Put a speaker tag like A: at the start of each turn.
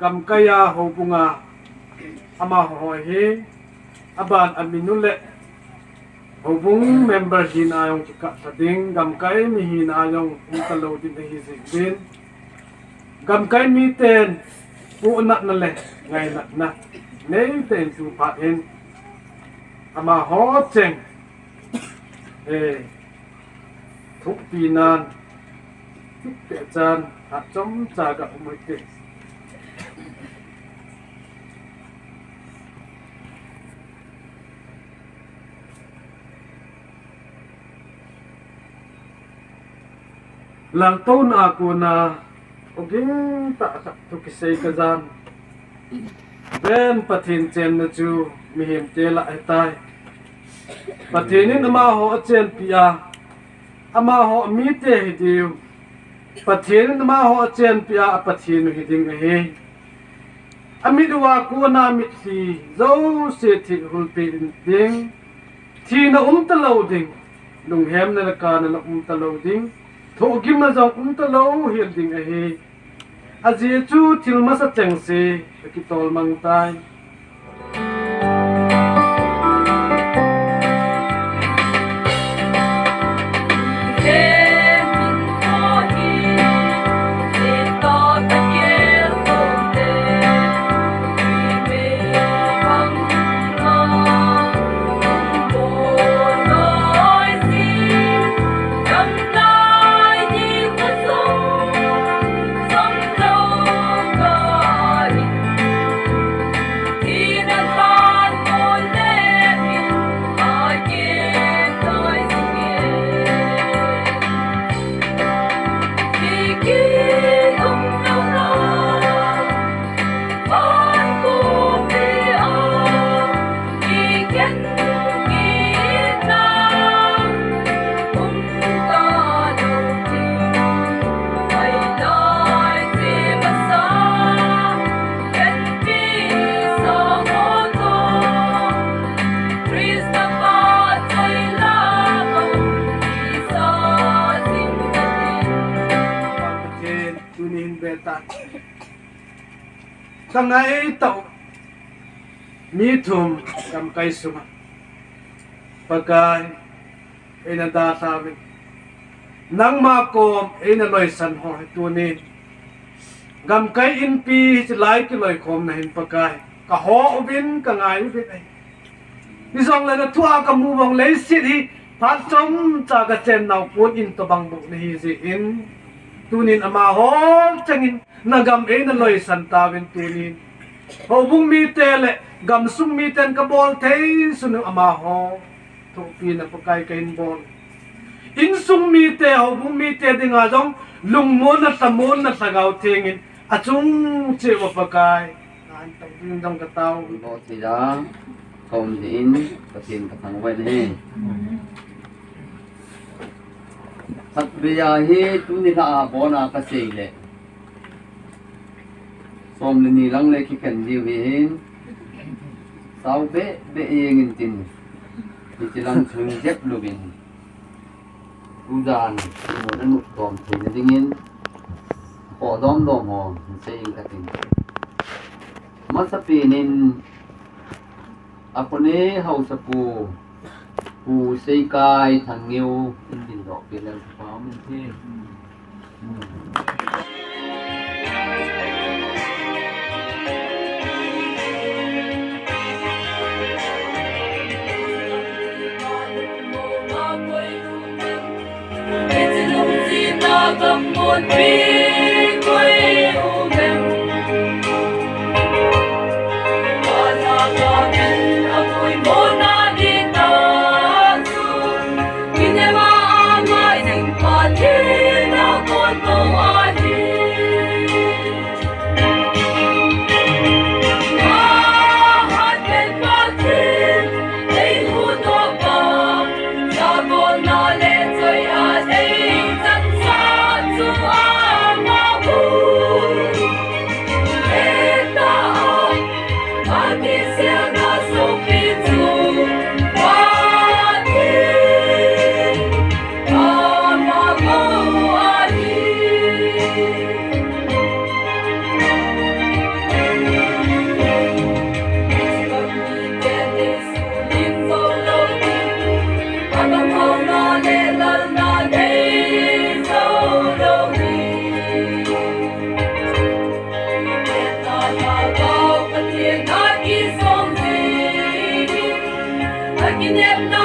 A: gam kaya ho bunga ama hoi he aban aminule ho bung member hin ayong ka sading gam kai mi hin ayong umtalo din hi zin gam kai mi ten pu na na le ngai na nei ten tu pa en ama ho chengทุกปีนานทุกเตจานหัดจมจากกับมือเตหลังต้นอากูนาโอเคตะทุกเสกจานเป็นปฏินเจนนจูมีเหมเจละไอตายปฏินินมาหัวเจนปีอาama ho mi te hidiu pathin ma ho chen pia pathin hiding he ami duwa ku na mi thi zo se thi hul pe ding thi na talo ding lung hem na ka na talo ding tho gim na jong talo hil ding he aji chu thil ma sa cheng se ki tol mang tai tangai tau mi thum gam kai suma pakai ena da sabi nang ma kom ena loi san ho tu ni gam kai in pi lai ki loi khom na hin pakai ka ho ubin ka ngai ubin ai ni song la na thua ka mu bang lei sit hi phat chom cha ka chen nau pun in to bang bu ni hi ji in tunin ama ho changin nagam na loi santa ven tunin ho bung mi tele gam sum mi ten ka bol thei sunu ama ho to pi na pakai kain bol in sum mi te ho bung mi te dinga jong lung mo na samon na sagau thengin achung che wa pakai an tang ding dong ka tau
B: lo ti da kom in patin ka thang wai ne sat biya hi tu ni la bona ka sei le som le ni lang le ki kan diu hi sau be eng in tin ni ti lang chung jep lu bin u dan mo na nu tom thi na ding in po dom dom ho sei ka tin ma sa pi nin apone hau sa pu sei kai thang nghiu in din do pi lang pa min thi
C: cầm một bi quay u mềm và ta có tin ở vui muốn na đi ta xuống khi nhớ mà mai tình qua thế nào còn đâu ai đi hát bên ba thiên thấy hú to bờ ta buồn nó lên rồi à thấy chân xa nhịp